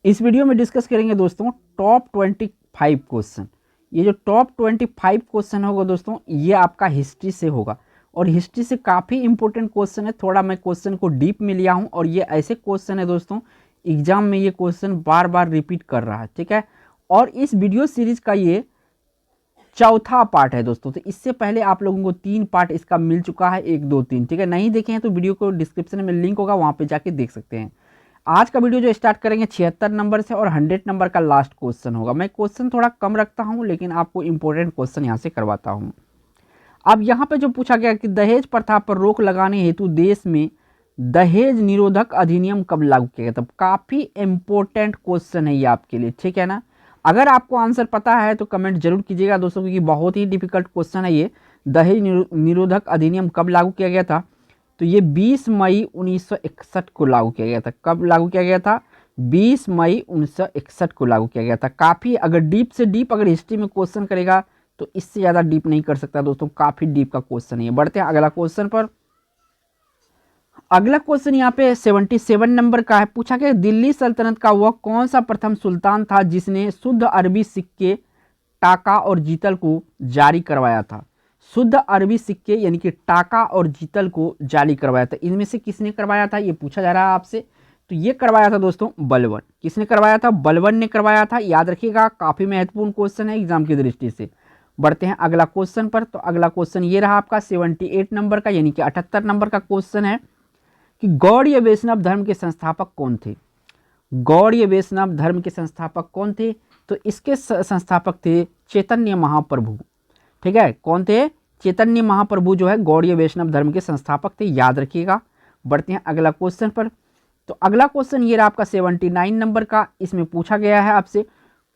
इस वीडियो में डिस्कस करेंगे दोस्तों टॉप 25 क्वेश्चन। ये जो टॉप 25 क्वेश्चन होगा दोस्तों, ये आपका हिस्ट्री से होगा और हिस्ट्री से काफ़ी इंपॉर्टेंट क्वेश्चन है। थोड़ा मैं क्वेश्चन को डीप में लिया हूँ और ये ऐसे क्वेश्चन है दोस्तों, एग्जाम में ये क्वेश्चन बार बार रिपीट कर रहा है, ठीक है। और इस वीडियो सीरीज का ये चौथा पार्ट है दोस्तों। तो इससे पहले आप लोगों को 3 पार्ट इसका मिल चुका है, 1 2 3, ठीक है। नहीं देखे हैं तो वीडियो को डिस्क्रिप्शन में लिंक होगा, वहाँ पे जाके देख सकते हैं। आज का वीडियो जो स्टार्ट करेंगे 76 नंबर से और 100 नंबर का लास्ट क्वेश्चन होगा। मैं क्वेश्चन थोड़ा कम रखता हूं, लेकिन आपको इंपॉर्टेंट क्वेश्चन यहां से करवाता हूं। अब यहां पे जो पूछा गया कि दहेज प्रथा पर रोक लगाने हेतु देश में दहेज निरोधक अधिनियम कब लागू किया गया, तब काफी इंपॉर्टेंट क्वेश्चन है ये आपके लिए, ठीक है ना। अगर आपको आंसर पता है तो कमेंट जरूर कीजिएगा दोस्तों, क्योंकि बहुत ही डिफिकल्ट क्वेश्चन है ये। दहेज निरोधक अधिनियम कब लागू किया गया था, तो ये 20 मई 1961 को लागू किया गया था। कब लागू किया गया था? 20 मई 1961 को लागू किया गया था। काफ़ी अगर डीप से डीप अगर हिस्ट्री में क्वेश्चन करेगा तो इससे ज़्यादा डीप नहीं कर सकता दोस्तों, काफ़ी डीप का क्वेश्चन है। बढ़ते हैं अगला क्वेश्चन पर। अगला क्वेश्चन यहाँ पे 77 नंबर का है। पूछा गया दिल्ली सल्तनत का वह कौन सा प्रथम सुल्तान था जिसने शुद्ध अरबी सिक्के टाका और जीतल को जारी करवाया था। शुद्ध अरबी सिक्के यानी कि टाका और जीतल को जारी करवाया था। इनमें से किसने करवाया था, ये पूछा जा रहा है आपसे। तो ये करवाया था दोस्तों बलबन। किसने करवाया था? बलबन ने करवाया था। याद रखिएगा, काफी महत्वपूर्ण क्वेश्चन है एग्जाम की दृष्टि से। बढ़ते हैं अगला क्वेश्चन पर। तो अगला क्वेश्चन ये रहा आपका 78 नंबर का, यानी कि 78 नंबर का क्वेश्चन है कि गौड़ीय वैष्णव धर्म के संस्थापक कौन थे। गौड़ीय वैष्णव धर्म के संस्थापक कौन थे? तो इसके संस्थापक थे चैतन्य महाप्रभु, ठीक है। कौन थे? चैतन्य महाप्रभु जो है गौड़ीय वैष्णव धर्म के संस्थापक थे, याद रखिएगा। बढ़ते हैं अगला क्वेश्चन पर। तो अगला क्वेश्चन ये रहा आपका 79 नंबर का। इसमें पूछा गया है आपसे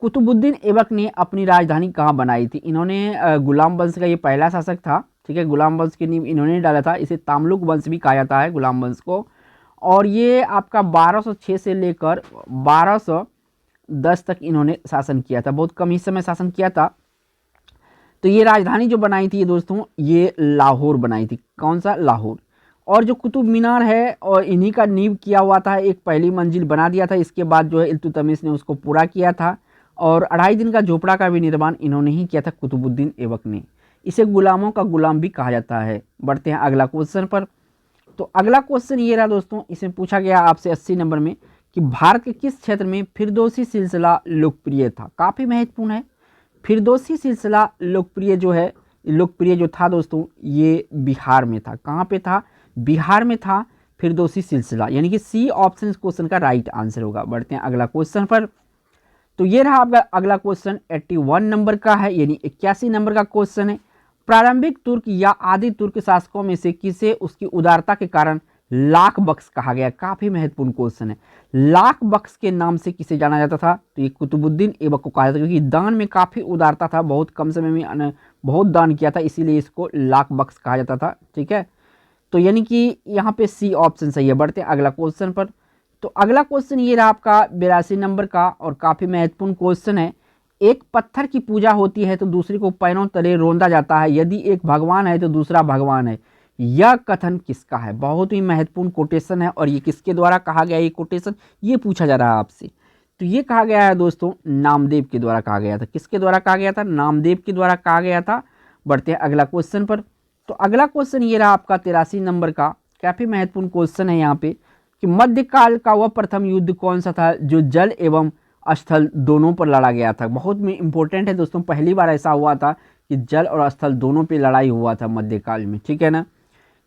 कुतुबुद्दीन ऐबक ने अपनी राजधानी कहाँ बनाई थी। इन्होंने गुलाम वंश का ये पहला शासक था, ठीक है। गुलाम वंश की नींव इन्होंने डाला था। इसे तामलुक वंश भी कहा जाता है गुलाम वंश को। और ये आपका 1206 से लेकर 1210 तक इन्होंने शासन किया था, बहुत कम ही समय शासन किया था। तो ये राजधानी जो बनाई थी दोस्तों, ये लाहौर बनाई थी। कौन सा? लाहौर। और जो कुतुब मीनार है और इन्हीं का नींव किया हुआ था, एक पहली मंजिल बना दिया था। इसके बाद जो है इल्तुतमिश ने उसको पूरा किया था और 2.5 दिन का झोपड़ा का भी निर्माण इन्होंने ही किया था, कुतुबुद्दीन ऐबक ने। इसे गुलामों का गुलाम भी कहा जाता है। बढ़ते हैं अगला क्वेश्चन पर। तो अगला क्वेश्चन ये रहा दोस्तों, इसमें पूछा गया आपसे 80 नंबर में कि भारत के किस क्षेत्र में फिरदौसी सिलसिला लोकप्रिय था। काफ़ी महत्वपूर्ण है। फिरदौसी सिलसिला लोकप्रिय जो था दोस्तों, ये बिहार में था। कहाँ पे था? बिहार में था फिरदौसी सिलसिला, यानी कि सी ऑप्शन इस क्वेश्चन का राइट आंसर होगा। बढ़ते हैं अगला क्वेश्चन पर। तो ये रहा आपका अगला क्वेश्चन 81 नंबर का है, यानी 81 नंबर का क्वेश्चन है। प्रारंभिक तुर्क या आदि तुर्क शासकों में से किसे उसकी उदारता के कारण लाख बख्श कहा गया। काफी महत्वपूर्ण क्वेश्चन है। लाख बख्श के नाम से किसे जाना जाता था? तो ये कुतुबुद्दीन ऐबक को कहा जाता था, क्योंकि दान में काफी उदारता था, बहुत कम समय में बहुत दान किया था, इसीलिए इसको लाख बख्श कहा जाता था, ठीक है। तो यानी कि यहाँ पे सी ऑप्शन सही है। बढ़ते हैं अगला क्वेश्चन पर। तो अगला क्वेश्चन ये रहा आपका 82 नंबर का और काफी महत्वपूर्ण क्वेश्चन है। एक पत्थर की पूजा होती है तो दूसरे को पैरों तले रौंदा जाता है, यदि एक भगवान है तो दूसरा भगवान है, यह कथन किसका है? बहुत ही महत्वपूर्ण कोटेशन है और ये किसके द्वारा कहा गया ये कोटेशन, ये पूछा जा रहा है आपसे। तो ये कहा गया है दोस्तों नामदेव के द्वारा कहा गया था। किसके द्वारा कहा गया था? नामदेव के द्वारा कहा गया था। बढ़ते हैं अगला क्वेश्चन पर। तो अगला क्वेश्चन ये रहा आपका 83 नंबर का। काफी महत्वपूर्ण क्वेश्चन है यहाँ पे कि मध्यकाल का वह प्रथम युद्ध कौन सा था जो जल एवं स्थल दोनों पर लड़ा गया था। बहुत में इंपॉर्टेंट है दोस्तों, पहली बार ऐसा हुआ था कि जल और स्थल दोनों पे लड़ाई हुआ था मध्यकाल में, ठीक है ना।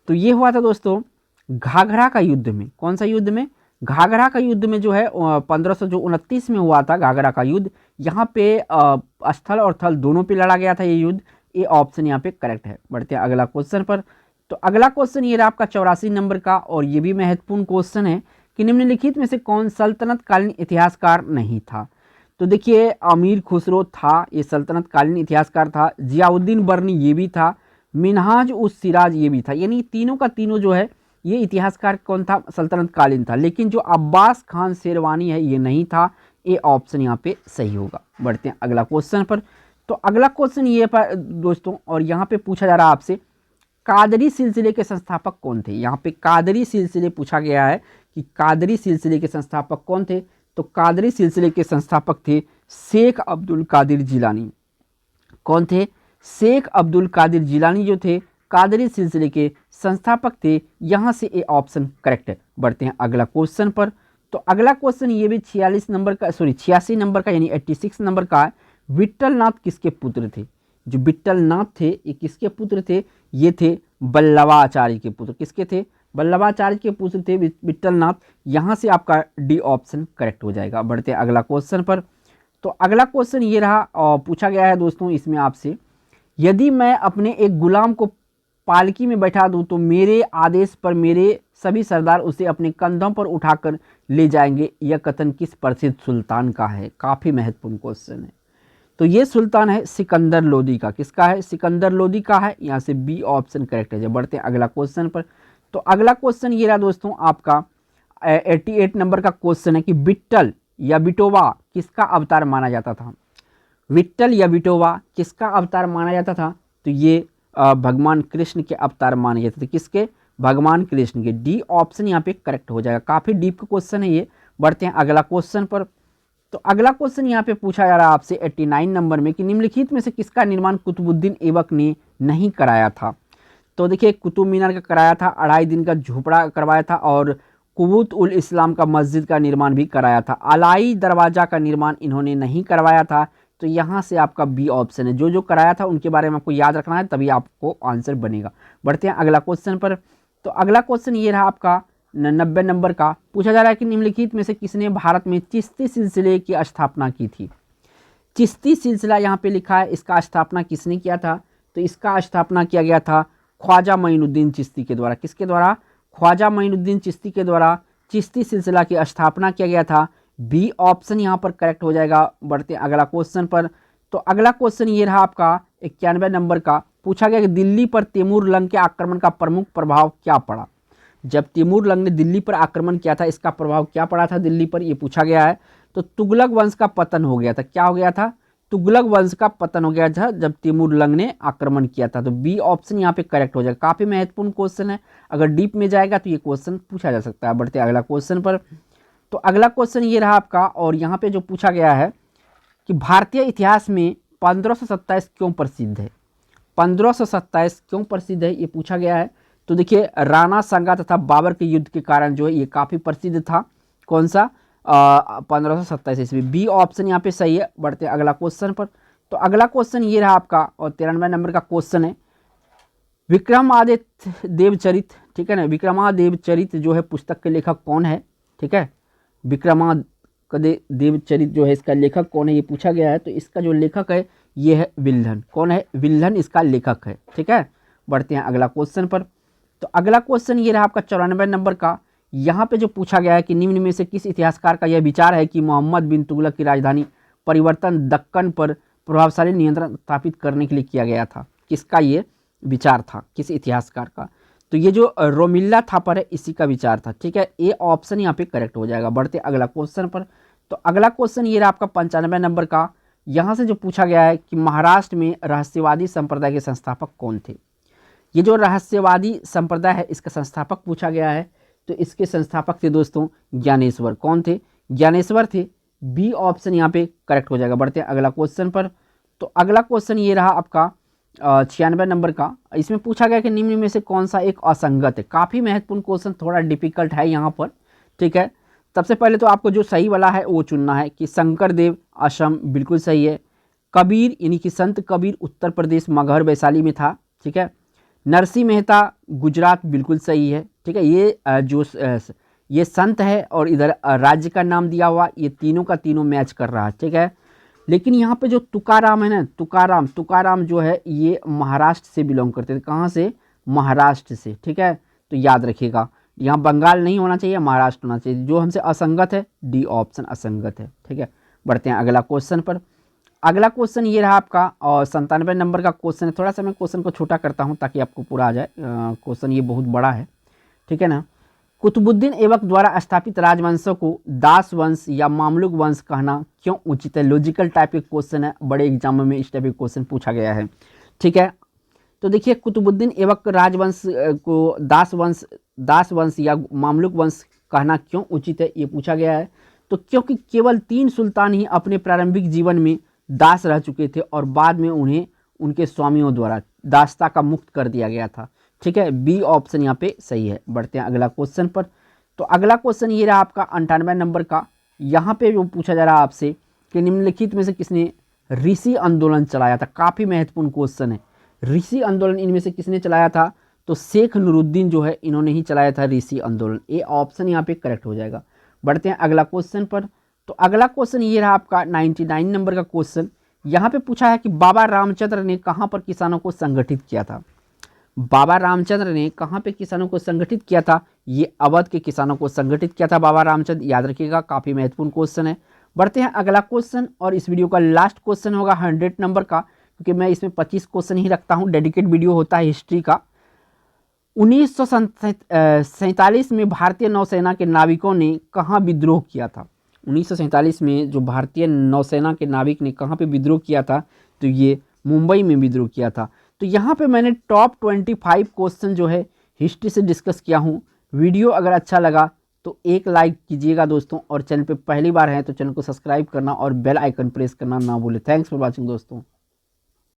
तो ये हुआ था दोस्तों घाघरा का युद्ध में। कौन सा युद्ध में? घाघरा का युद्ध में जो है 1529 में हुआ था घाघरा का युद्ध। यहाँ पे स्थल और थल दोनों पे लड़ा गया था ये युद्ध। ये ऑप्शन यहाँ पे करेक्ट है। बढ़ते हैं अगला क्वेश्चन पर। तो अगला क्वेश्चन ये रहा आपका 84 नंबर का और ये भी महत्वपूर्ण क्वेश्चन है कि निम्नलिखित में से कौन सल्तनत कालीन इतिहासकार नहीं था। तो देखिए अमीर खुसरो था, ये सल्तनत कालीन इतिहासकार था। जियाउद्दीन बर्नी ये भी था। मिनहाज उस सिराज ये भी था। यानी तीनों का तीनों जो है ये इतिहासकार कौन था? सल्तनत कालीन था। लेकिन जो अब्बास खान शेरवानी है ये नहीं था। ये ऑप्शन यहाँ पे सही होगा। बढ़ते हैं अगला क्वेश्चन पर। तो अगला क्वेश्चन ये पर दोस्तों, और यहाँ पे पूछा जा रहा है आपसे कादरी सिलसिले के संस्थापक कौन थे। यहाँ पे कादरी सिलसिले पूछा गया है कि कादरी सिलसिले के संस्थापक कौन थे। तो कादरी सिलसिले के संस्थापक थे शेख अब्दुल कादिर जिलानी। कौन थे? शेख अब्दुल कादिर जिलानी जो थे कादरी सिलसिले के संस्थापक थे। यहाँ से ए ऑप्शन करेक्ट है। बढ़ते हैं अगला क्वेश्चन पर। तो अगला क्वेश्चन ये भी 86 नंबर का यानी 86 नंबर का है। विट्ठल नाथ किसके पुत्र थे? जो विट्ठल नाथ थे ये किसके पुत्र थे? ये थे वल्लभाचार्य के पुत्र। किसके थे? वल्लभाचार्य के पुत्र थे विट्ठल नाथ। यहाँ से आपका डी ऑप्शन करेक्ट हो जाएगा। बढ़ते हैं अगला क्वेश्चन पर। तो अगला क्वेश्चन ये रहा और पूछा गया है दोस्तों इसमें आपसे, यदि मैं अपने एक गुलाम को पालकी में बैठा दूं तो मेरे आदेश पर मेरे सभी सरदार उसे अपने कंधों पर उठाकर ले जाएंगे, यह कथन किस प्रसिद्ध सुल्तान का है? काफ़ी महत्वपूर्ण क्वेश्चन है। तो ये सुल्तान है सिकंदर लोदी का। किसका है? सिकंदर लोदी का है। यहाँ से बी ऑप्शन करेक्ट है। बढ़ते हैं अगला क्वेश्चन पर। तो अगला क्वेश्चन ये रहा दोस्तों आपका 88 नंबर का क्वेश्चन है कि विट्ठल या विठोबा किसका अवतार माना जाता था? विट्ठल या विठोबा किसका अवतार माना जाता था? तो ये भगवान कृष्ण के अवतार माने जाते थे। किसके? भगवान कृष्ण के। डी ऑप्शन यहाँ पे करेक्ट हो जाएगा। काफ़ी डीप का क्वेश्चन है ये। बढ़ते हैं अगला क्वेश्चन पर। तो अगला क्वेश्चन यहाँ पे पूछा जा रहा है आपसे 89 नंबर में कि निम्नलिखित में से किसका निर्माण कुतुबुद्दीन ऐबक ने नहीं कराया था? तो देखिए कुतुब मीनार का कराया था, 2.5 दिन का झोपड़ा करवाया था और कुबूत उल इस्लाम का मस्जिद का निर्माण भी कराया था। अलाई दरवाज़ा का निर्माण इन्होंने नहीं करवाया था। तो यहाँ से आपका बी ऑप्शन है। जो जो कराया था उनके बारे में आपको याद रखना है, तभी आपको आंसर बनेगा। बढ़ते हैं अगला क्वेश्चन पर। तो अगला क्वेश्चन ये रहा आपका 90 नंबर का। पूछा जा रहा है कि निम्नलिखित में से किसने भारत में चिश्ती सिलसिले की स्थापना की थी? चिश्ती सिलसिला यहाँ पे लिखा है, इसका स्थापना किसने किया था? तो इसका स्थापना किया गया था ख्वाजा मोइनुद्दीन चिश्ती के द्वारा। किसके द्वारा? ख्वाजा मोइनुद्दीन चिश्ती के द्वारा चिश्ती सिलसिला की स्थापना किया गया था। बी ऑप्शन यहाँ पर करेक्ट हो जाएगा। बढ़ते हैं अगला क्वेश्चन पर। तो अगला क्वेश्चन ये रहा आपका 91 नंबर का। पूछा गया कि दिल्ली पर तैमूर लंग के आक्रमण का प्रमुख प्रभाव क्या पड़ा? जब तैमूर लंग ने दिल्ली पर आक्रमण किया था इसका प्रभाव क्या पड़ा था दिल्ली पर? ये पूछा गया है। तो तुगलक वंश का पतन हो गया था। क्या हो गया था? तुगलक वंश का पतन हो गया था जब तैमूर लंग ने आक्रमण किया था। तो बी ऑप्शन यहाँ पे करेक्ट हो जाएगा। काफ़ी महत्वपूर्ण क्वेश्चन है, अगर डीप में जाएगा तो ये क्वेश्चन पूछा जा सकता है। बढ़ते अगला क्वेश्चन पर। तो अगला क्वेश्चन ये रहा आपका और यहाँ पे जो पूछा गया है कि भारतीय इतिहास में 1527 क्यों प्रसिद्ध है? 1527 क्यों प्रसिद्ध है ये पूछा गया है। तो देखिए राणा सांगा तथा बाबर के युद्ध के कारण जो है ये काफ़ी प्रसिद्ध था। कौन सा? 1527 ईस्वी। बी ऑप्शन यहाँ पे सही है। बढ़ते अगला क्वेश्चन पर। तो अगला क्वेश्चन ये रहा आपका और 93 नंबर का क्वेश्चन है विक्रमादित्य देवचरित। ठीक है ना, विक्रमादेवचरित जो है पुस्तक के लेखक कौन है? ठीक है, विक्रमादेवचरित जो है इसका लेखक कौन है ये पूछा गया है। तो इसका जो लेखक है ये है विल्हन। कौन है? विल्हन इसका लेखक है। ठीक है, बढ़ते हैं अगला क्वेश्चन पर। तो अगला क्वेश्चन ये रहा आपका 94 नंबर का। यहाँ पे जो पूछा गया है कि निम्न में से किस इतिहासकार का यह विचार है कि मोहम्मद बिन तुगलक की राजधानी परिवर्तन दक्कन पर प्रभावशाली नियंत्रण स्थापित करने के लिए किया गया था? किसका ये विचार था? किस इतिहासकार का? तो ये जो रोमिल्ला थापर है इसी का विचार था। ठीक है, ए ऑप्शन यहाँ पे करेक्ट हो जाएगा। बढ़ते अगला क्वेश्चन पर। तो अगला क्वेश्चन ये रहा आपका 95 नंबर का। यहाँ से जो पूछा गया है कि महाराष्ट्र में रहस्यवादी संप्रदाय के संस्थापक कौन थे? ये जो रहस्यवादी संप्रदाय है इसका संस्थापक पूछा गया है। तो इसके संस्थापक थे दोस्तों ज्ञानेश्वर। कौन थे? ज्ञानेश्वर थे। बी ऑप्शन यहाँ पे करेक्ट हो जाएगा। बढ़ते हैं अगला क्वेश्चन पर। तो अगला क्वेश्चन ये रहा आपका 96 नंबर का। इसमें पूछा गया कि निम्न में से कौन सा एक असंगत है? काफ़ी महत्वपूर्ण क्वेश्चन, थोड़ा डिफिकल्ट है यहाँ पर। ठीक है, सबसे पहले तो आपको जो सही वाला है वो चुनना है कि शंकर देव असम बिल्कुल सही है। कबीर यानी कि संत कबीर उत्तर प्रदेश मगहर वैशाली में था। ठीक है, नरसिंह मेहता गुजरात बिल्कुल सही है। ठीक है, ये संत है और इधर राज्य का नाम दिया हुआ, ये तीनों का तीनों मैच कर रहा है। ठीक है, लेकिन यहाँ पे जो तुकाराम है ना, तुकाराम जो है ये महाराष्ट्र से बिलोंग करते थे। कहाँ से? महाराष्ट्र से। ठीक है, तो याद रखिएगा यहाँ बंगाल नहीं होना चाहिए, महाराष्ट्र होना चाहिए। जो हमसे असंगत है डी ऑप्शन असंगत है। ठीक है, बढ़ते हैं अगला क्वेश्चन पर। अगला क्वेश्चन ये रहा आपका और 97 नंबर का क्वेश्चन है। थोड़ा सा मैं क्वेश्चन को छोटा करता हूँ ताकि आपको पूरा आ जाए। क्वेश्चन ये बहुत बड़ा है। ठीक है ना, कुतुबुद्दीन ऐबक द्वारा स्थापित राजवंशों को दास वंश या मामलुक वंश कहना क्यों उचित है? लॉजिकल टाइप के क्वेश्चन है, बड़े एग्जामों में इस टाइप के क्वेश्चन पूछा गया है। ठीक है, तो देखिए कुतुबुद्दीन ऐबक राजवंश को दास वंश या मामलुक वंश कहना क्यों उचित है ये पूछा गया है। तो क्योंकि केवल 3 सुल्तान ही अपने प्रारंभिक जीवन में दास रह चुके थे और बाद में उन्हें उनके स्वामियों द्वारा दासता का मुक्त कर दिया गया था। ठीक है, बी ऑप्शन यहाँ पे सही है। बढ़ते हैं अगला क्वेश्चन पर। तो अगला क्वेश्चन ये रहा आपका 98 नंबर का। यहाँ पे जो पूछा जा रहा है आपसे कि निम्नलिखित में से किसने ऋषि आंदोलन चलाया था। काफ़ी महत्वपूर्ण क्वेश्चन है। ऋषि आंदोलन इनमें से किसने चलाया था, तो शेख नूरुद्दीन जो है इन्होंने ही चलाया था ऋषि आंदोलन। ए ऑप्शन यहाँ पे करेक्ट हो जाएगा। बढ़ते हैं अगला क्वेश्चन पर। तो अगला क्वेश्चन ये रहा आपका 99 नंबर का क्वेश्चन। यहाँ पे पूछा है कि बाबा रामचंद्र ने कहाँ पर किसानों को संगठित किया था। बाबा रामचंद्र ने कहाँ पे किसानों को संगठित किया था, ये अवध के किसानों को संगठित किया था बाबा रामचंद्र। याद रखिएगा, काफ़ी महत्वपूर्ण क्वेश्चन है। बढ़ते हैं अगला क्वेश्चन और इस वीडियो का लास्ट क्वेश्चन होगा 100 नंबर का, क्योंकि मैं इसमें 25 क्वेश्चन ही रखता हूँ। डेडिकेट वीडियो होता है हिस्ट्री का। 1947 में भारतीय नौसेना के नाविकों ने कहाँ विद्रोह किया था। 1947 में जो भारतीय नौसेना के नाविक ने कहाँ पे विद्रोह किया था, तो ये मुंबई में विद्रोह किया था। तो यहाँ पे मैंने टॉप 25 क्वेश्चन जो है हिस्ट्री से डिस्कस किया हूँ। वीडियो अगर अच्छा लगा तो एक लाइक कीजिएगा दोस्तों, और चैनल पे पहली बार हैं तो चैनल को सब्सक्राइब करना और बेल आइकन प्रेस करना ना भूलें। थैंक्स फॉर वॉचिंग दोस्तों।